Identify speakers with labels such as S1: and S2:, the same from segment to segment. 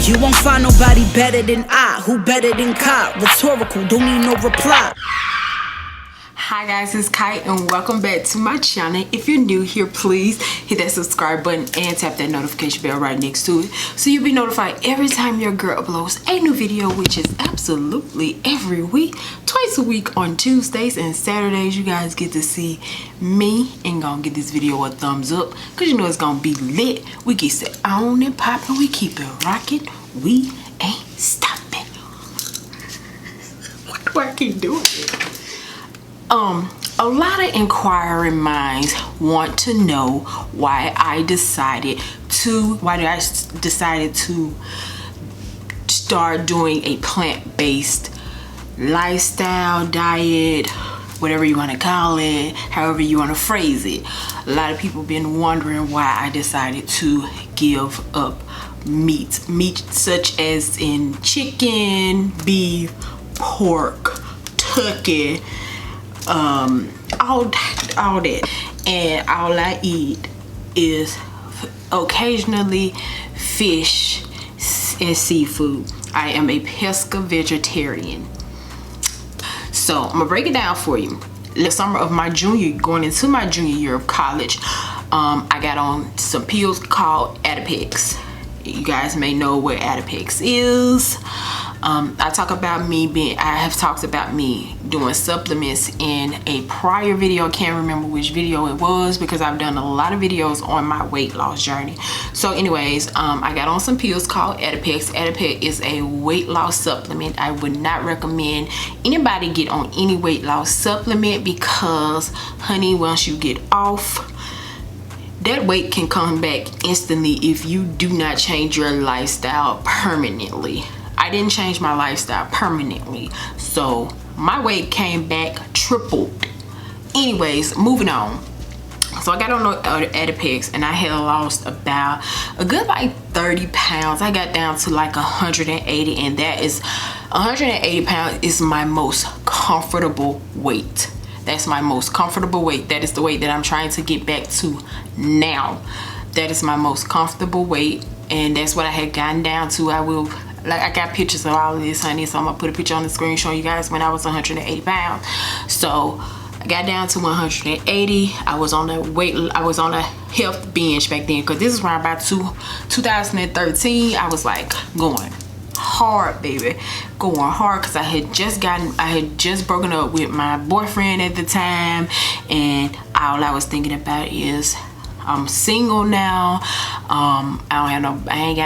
S1: You won't find nobody better than I. Who better than Kai? Rhetorical, don't need no reply.
S2: Hi guys, it's Kai and welcome back to my channel. If you're new here, please hit that subscribe button and tap that notification bell right next to it so you'll be notified every time your girl uploads a new video, which is absolutely every week, twice a week on Tuesdays and Saturdays. You guys get to see me and gonna give this video a thumbs up because you know it's gonna be lit. We get it on and popping, we keep it rocking, we ain't stopping. Why do I keep doing it? A lot of inquiring minds want to know why I decided to start doing a plant-based lifestyle, diet, whatever you want to call it, however you want to phrase it. A lot of people been wondering why I decided to give up meat such as in chicken, beef, pork, turkey, all that, and all I eat is occasionally fish and seafood. I am a pesca vegetarian. So I'm gonna break it down for you. The summer of my going into my junior year of college, I got on some pills called Adipex. You guys may know what Adipex is. I have talked about me doing supplements in a prior video. I can't remember which video it was because I've done a lot of videos on my weight loss journey. So anyways, I got on some pills called Adipex. Adipex is a weight loss supplement. I would not recommend anybody get on any weight loss supplement because, honey, once you get off, that weight can come back instantly if you do not change your lifestyle permanently. I didn't change my lifestyle permanently, so my weight came back tripled. Anyways, moving on. So I got on Adipex and I had lost about a good like 30 pounds. I got down to like 180, and that is 180 pounds is my most comfortable weight. That's my most comfortable weight. That is the weight that I'm trying to get back to now. That is my most comfortable weight, and that's what I had gotten down to. I got pictures of all of this, honey, so I'm gonna put a picture on the screen showing you guys when I was 180 pounds. So I got down to 180. I was on a health binge back then because this is around about 2013. I was like going hard, baby, going hard, because I had just broken up with my boyfriend at the time, and all I was thinking about is I'm single now. I ain't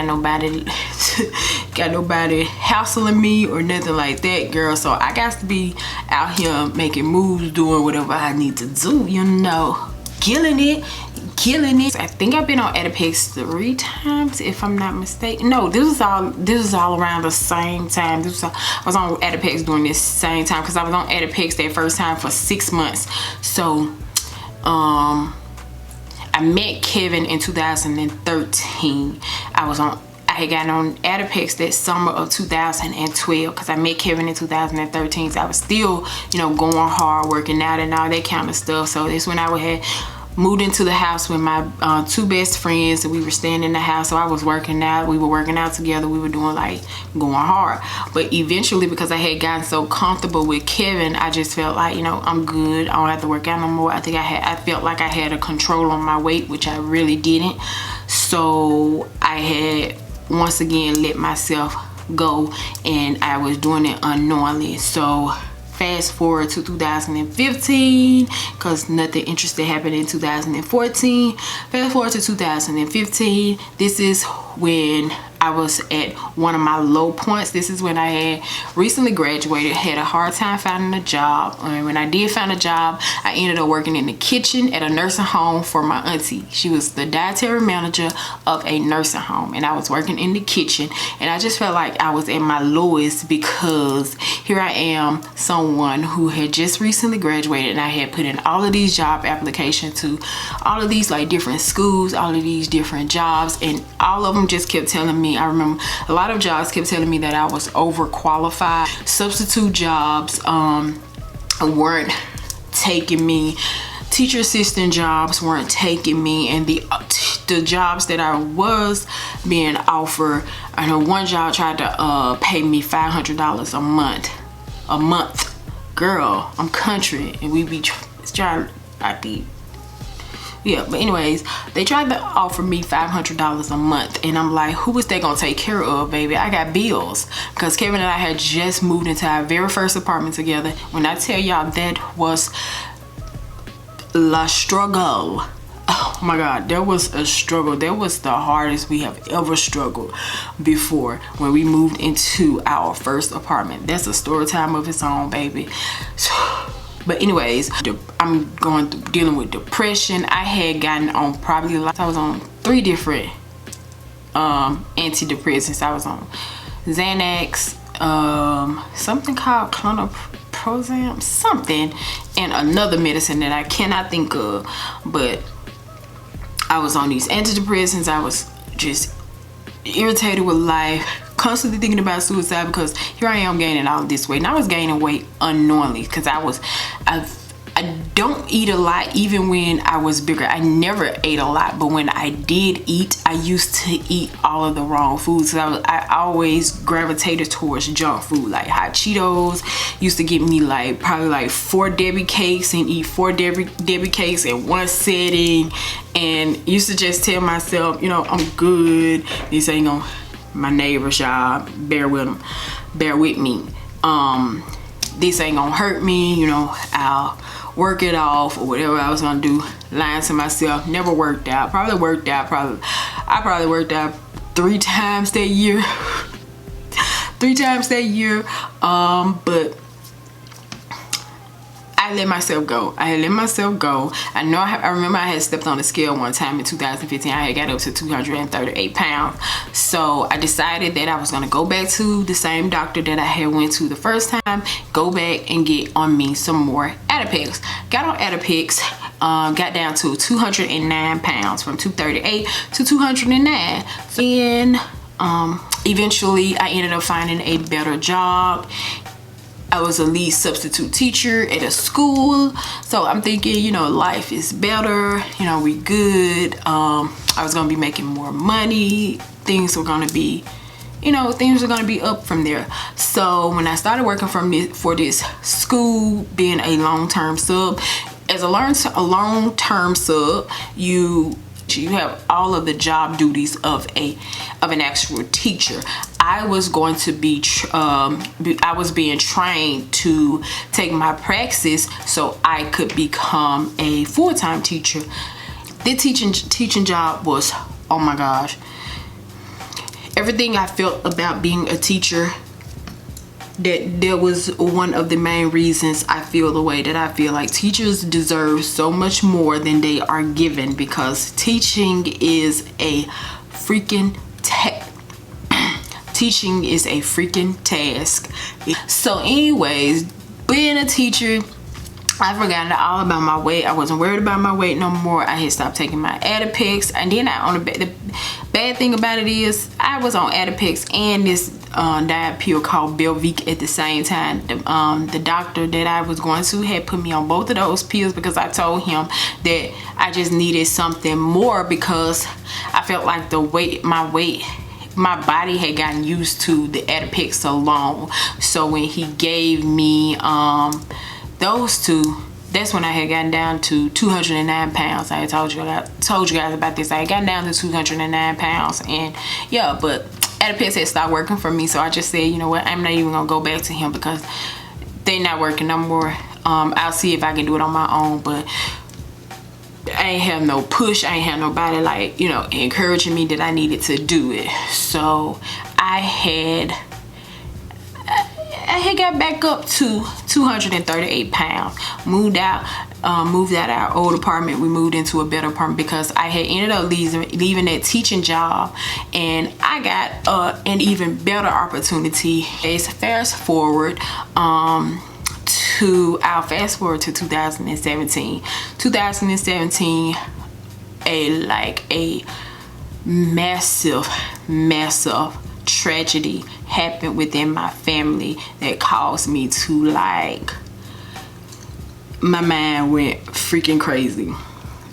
S2: got nobody hassling me or nothing like that, girl. So I got to be out here making moves, doing whatever I need to do, you know, killing it. I think I've been on Adipex 3 times, if I'm not mistaken. No, this is all around the same time. I was on Adipex during this same time because I was on Adipex that first time for 6 months. So I met Kevin in 2013. I had gotten on Adipex that summer of 2012 because I met Kevin in 2013. So I was still, you know, going hard, working out and all that kind of stuff. So this when I had moved into the house with my 2 best friends, and we were staying in the house. So I was working out. We were working out together. We were doing like going hard. But eventually, because I had gotten so comfortable with Kevin, I just felt like, you know, I'm good. I don't have to work out no more. I think I felt like I had a control on my weight, which I really didn't. So I had once again let myself go, and I was doing it unknowingly. So fast forward to 2015, because nothing interesting happened in 2014. Fast forward to 2015. This is when I was at one of my low points. This is when I had recently graduated, had a hard time finding a job. And when I did find a job, I ended up working in the kitchen at a nursing home for my auntie. She was the dietary manager of a nursing home, and I was working in the kitchen, and I just felt like I was at my lowest because here I am, someone who had just recently graduated, and I had put in all of these job applications to all of these like different schools, all of these different jobs, and all of them just kept telling me, I remember a lot of jobs kept telling me that I was overqualified. Substitute jobs weren't taking me. teacher assistant jobs weren't taking me, and the jobs that I was being offered, I know one job tried to pay me $500 a month. Girl, I'm country, and we be trying, yeah, but anyways, they tried to offer me $500 a month, and I'm like, who is they gonna take care of, baby? I got bills, because Kevin and I had just moved into our very first apartment together. When I tell y'all, that was la struggle. Oh my God, there was a struggle. That was the hardest we have ever struggled before when we moved into our first apartment. That's a story time of its own, baby. But anyways, I'm dealing with depression. I had gotten on I was on 3 different antidepressants. I was on Xanax, something called clonazepam, something, and another medicine that I cannot think of. But I was on these antidepressants. I was just irritated with life, constantly thinking about suicide, because here I am gaining all this weight, and I was gaining weight unknowingly, because I don't eat a lot. Even when I was bigger, I never ate a lot, but when I did eat, I used to eat all of the wrong foods. So I always gravitated towards junk food, like hot Cheetos. Used to get me probably like 4 Debbie cakes, and eat 4 Debbie cakes in one setting, and used to just tell myself, you know, I'm good. This ain't gonna, my neighbors, y'all, bear with me. This ain't gonna hurt me, you know, I'll work it off, or whatever I was gonna do. Lying to myself. Never worked out. I probably worked out 3 times that year. 3 times that year. But I let myself go. I know I remember I had stepped on the scale one time in 2015. I had got up to 238 pounds. So I decided that I was gonna go back to the same doctor that I had went to the first time, go back and get on me some more Adipex. Got on Adipex, got down to 209 pounds, from 238 to 209. Then eventually I ended up finding a better job. I was a lead substitute teacher at a school, so I'm thinking, you know, life is better, you know, we good. I was gonna be making more money. Things were gonna be, you know, things were gonna be up from there. So when I started working for this school, being a long-term sub, as a long-term sub, you have all of the job duties of an actual teacher. I was going to be I was being trained to take my praxis so I could become a full-time teacher. The teaching job was, oh my gosh, everything I felt about being a teacher, that was one of the main reasons I feel the way that I feel. Like, teachers deserve so much more than they are given, because teaching is a freaking task. So anyways, being a teacher, I forgot all about my weight. I wasn't worried about my weight no more. I had stopped taking my Adipex, and then the bad thing about it is I was on Adipex and this diet pill called Belviq at the same time. The doctor that I was going to had put me on both of those pills, because I told him that I just needed something more, because I felt like my body had gotten used to the Adipex so long. So when he gave me those two, that's when I had gotten down to 209 pounds. I had told you guys about this. I had gotten down to 209 pounds, and yeah, but Adipex had stopped working for me. So I just said, you know what, I'm not even gonna go back to him, because they're not working no more. I'll see if I can do it on my own, but I ain't have no push. I ain't have nobody, like, you know, encouraging me that I needed to do it. So I had got back up to 238 pounds. Moved out our old apartment. We moved into a better apartment, because I had ended up leaving that teaching job, and I got an even better opportunity. Fast forward to 2017. 2017, a massive tragedy happened within my family that caused me to, like, my mind went freaking crazy.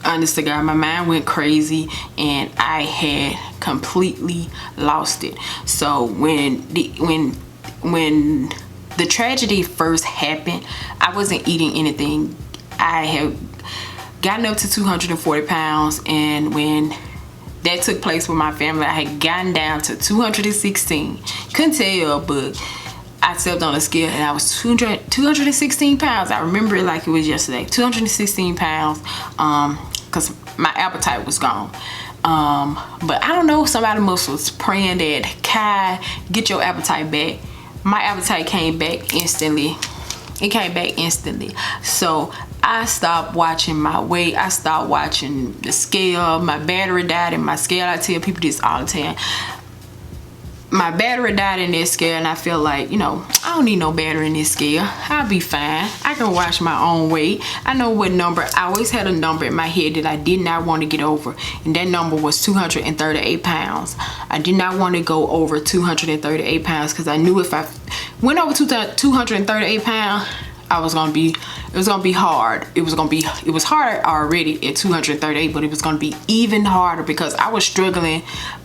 S2: Honest to God, my mind went crazy and I had completely lost it. So when the tragedy first happened, I wasn't eating anything. I had gotten up to 240 pounds, and when that took place with my family, I had gotten down to 216. Couldn't tell, but I stepped on a scale and I was 216 pounds. I remember it like it was yesterday. 216 pounds, because my appetite was gone. But I don't know, somebody must was praying that, Kai, get your appetite back. My appetite came back instantly. It came back instantly. So I stopped watching my weight. I stopped watching the scale. My battery died in my scale. I tell people this all the time. My battery died in this scale, and I feel like, you know, I don't need no battery in this scale. I'll be fine. I can watch my own weight. I know what number. I always had a number in my head that I did not want to get over, and that number was 238 pounds. I did not want to go over 238 pounds because I knew if I went over 238 pounds, it was gonna be hard. It was hard already at 238, but it was gonna be even harder because I was struggling,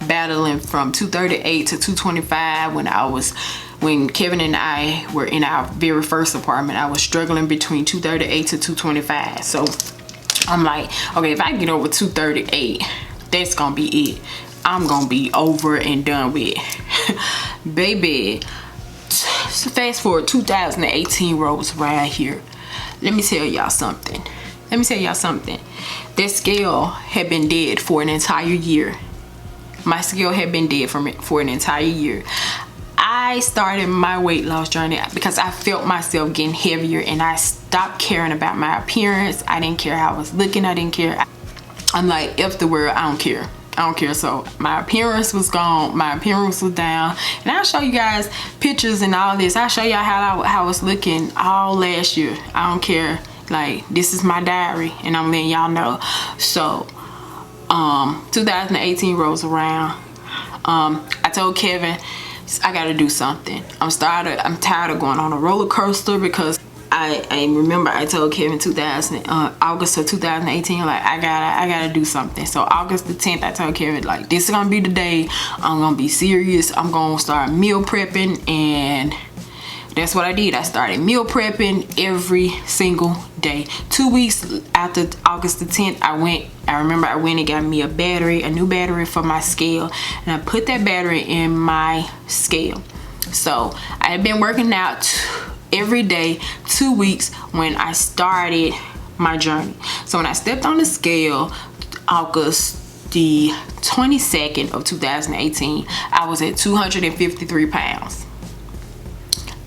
S2: battling from 238 to 225 when Kevin and I were in our very first apartment. I was struggling between 238 to 225. So I'm like, okay, if I get over 238, that's gonna be it. I'm gonna be over and done with. Baby. So fast forward, 2018 rolls around here. Let me tell y'all something. That scale had been dead for an entire year. My scale had been dead for an entire year. I started my weight loss journey because I felt myself getting heavier, and I stopped caring about my appearance. I didn't care how I was looking. I didn't care. I'm like, F the world, I don't care. So my appearance was gone. My appearance was down, and I'll show you guys pictures and all this. I'll show y'all how I was looking all last year. I don't care. Like, this is my diary, and I'm letting y'all know. So 2018 rolls around. I told Kevin, I gotta do something. I'm tired of going on a roller coaster, because I remember I told Kevin August of 2018, like, I gotta do something. So August the 10th, I told Kevin, like, this is gonna be the day. I'm gonna be serious. I'm gonna start meal prepping, and that's what I did. I started meal prepping every single day. 2 weeks after August the 10th, I remember I went and got me a new battery for my scale, and I put that battery in my scale. So I had been working out every day 2 weeks when I started my journey. So when I stepped on the scale August the 22nd of 2018, I was at 253 pounds.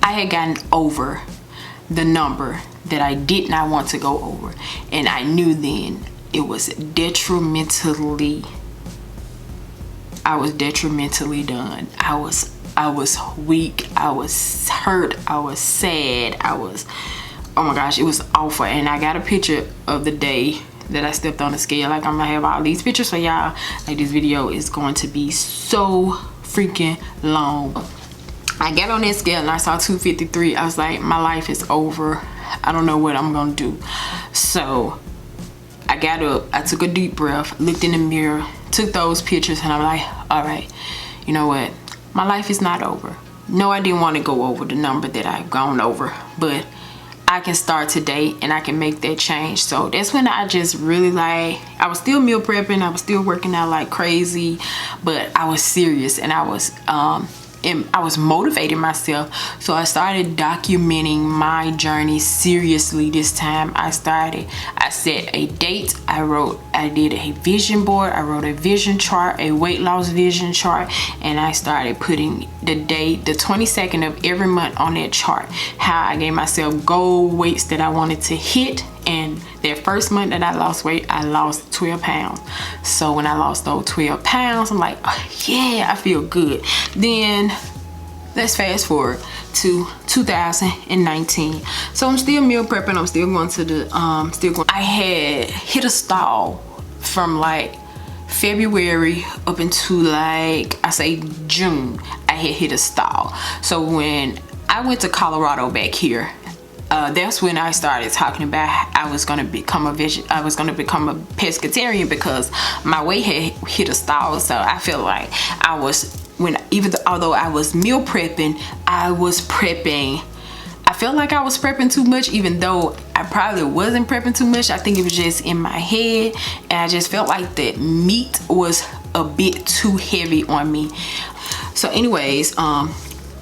S2: I had gotten over the number that I did not want to go over, and I knew then it was detrimentally done. I was weak, I was hurt, I was sad, oh my gosh, it was awful. And I got a picture of the day that I stepped on the scale. Like, I'm gonna have all these pictures for y'all. Like, this video is going to be so freaking long. I got on that scale and I saw 253. I was like, my life is over. I don't know what I'm gonna do. So I got up, I took a deep breath, looked in the mirror, took those pictures, and I'm like, all right, you know what? My life is not over. No, I didn't want to go over the number that I've gone over, but I can start today and I can make that change. So that's when I just really, like, I was still meal prepping, I was still working out like crazy, but I was serious, and I was motivating myself. So I started documenting my journey seriously this time. I set a date. I did a vision board. I wrote a vision chart, a weight loss vision chart, and I started putting the date, the 22nd of every month on that chart. How I gave myself goal weights that I wanted to hit. And that first month that I lost weight, I lost 12 pounds. So when I lost those 12 pounds, I'm like, oh, yeah, I feel good. Then let's fast forward to 2019. So I'm still meal prepping. I'm still going to the, I had hit a stall from like February up into, like, I say June. I had hit a stall. So when I went to Colorado back here, that's when I started talking about I was gonna become a pescatarian, because my weight had hit a stall. So I feel like I was, although I was meal prepping, I was prepping. I felt like I was prepping too much, even though I probably wasn't prepping too much. I think it was just in my head, and I just felt like that meat was a bit too heavy on me. So anyways,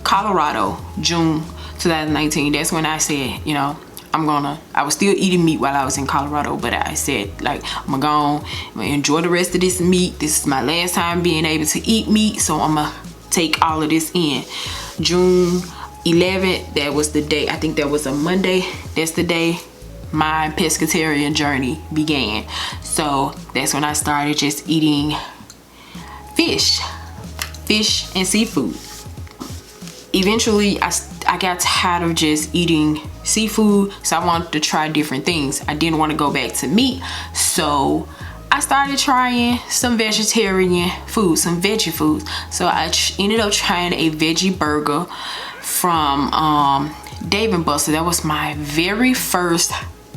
S2: Colorado, June 2019, that's when I said, you know, I was still eating meat while I was in Colorado, but I said, like, I'm gonna enjoy the rest of this meat. This is my last time being able to eat meat, so I'm gonna take all of this in. June 11th, that was the day, I think that was a Monday, that's the day my pescatarian journey began. So that's when I started just eating fish and seafood. Eventually I got tired of just eating seafood, so I wanted to try different things. I didn't want to go back to meat, so I started trying some vegetarian food, some veggie foods. So I ended up trying a veggie burger from Dave & Buster. That was my very first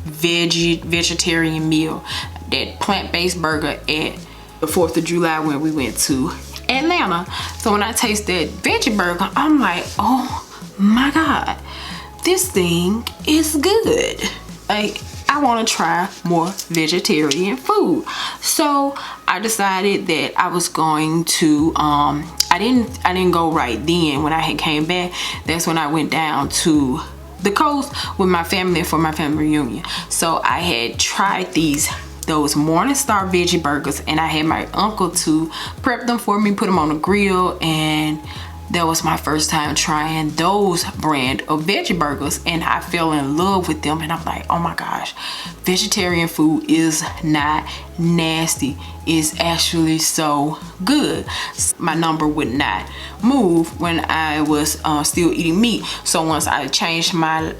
S2: vegetarian meal, that plant-based burger at the 4th of July when we went to Atlanta. So when I tasted that veggie burger, I'm like, oh my god, this thing is good. Like, I want to try more vegetarian food. So I decided that I was going to I didn't go right then. When I had came back, that's when I went down to the coast with my family for my family reunion. So I had tried those Morningstar veggie burgers, and I had my uncle to prep them for me, put them on the grill, and that was my first time trying those brand of veggie burgers, and I fell in love with them. And I'm like, oh my gosh, vegetarian food is not nasty. It's actually so good. My number would not move when I was still eating meat. So once I changed my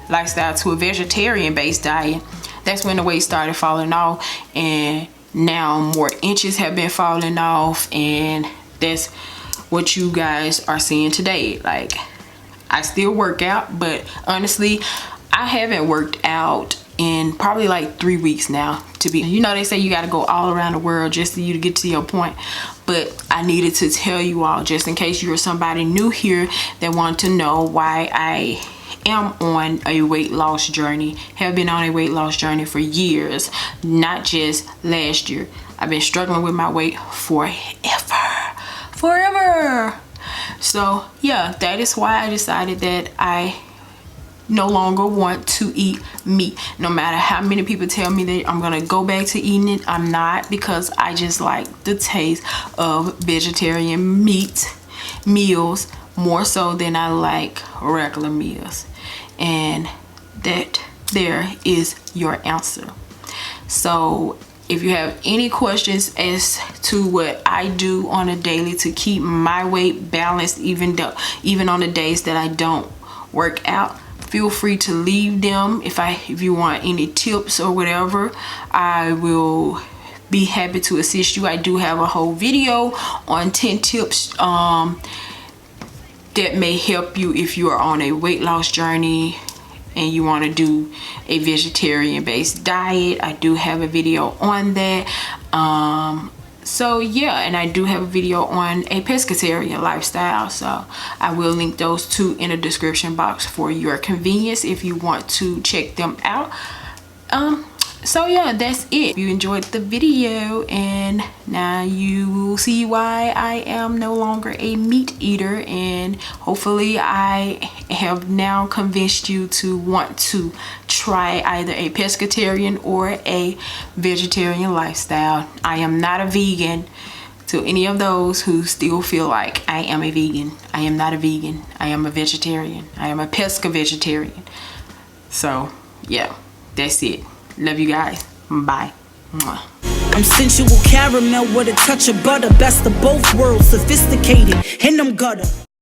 S2: lifestyle to a vegetarian based diet, that's when the weight started falling off, and now more inches have been falling off, and that's what you guys are seeing today. Like, I still work out, but honestly, I haven't worked out in probably like 3 weeks now. You know, they say you got to go all around the world just for you to get to your point, but I needed to tell you all, just in case you're somebody new here that want to know why I am on a weight loss journey, have been on a weight loss journey for years, not just last year. I've been struggling with my weight forever. So yeah, that is why I decided that I no longer want to eat meat. No matter how many people tell me that I'm gonna go back to eating it, I'm not, because I just like the taste of vegetarian meals more so than I like regular meals. And that there is your answer. So if you have any questions as to what I do on a daily to keep my weight balanced, even on the days that I don't work out, feel free to leave them. If you want any tips or whatever, I will be happy to assist you. I do have a whole video on 10 tips that may help you if you are on a weight loss journey and you want to do a vegetarian based diet. I do have a video on that. So yeah, and I do have a video on a pescatarian lifestyle, so I will link those two in the description box for your convenience if you want to check them out. So yeah, that's it. If you enjoyed the video, and now you will see why I am no longer a meat eater, and hopefully I have now convinced you to want to try either a pescatarian or a vegetarian lifestyle. I am not a vegan. To any of those who still feel like I am a vegan, I am not a vegan. I am a vegetarian. I am a pesca-vegetarian. So yeah, that's it. Love you guys. Bye. Mwah.
S1: I'm sensual caramel with a touch of butter. Best of both worlds, sophisticated in them gutter.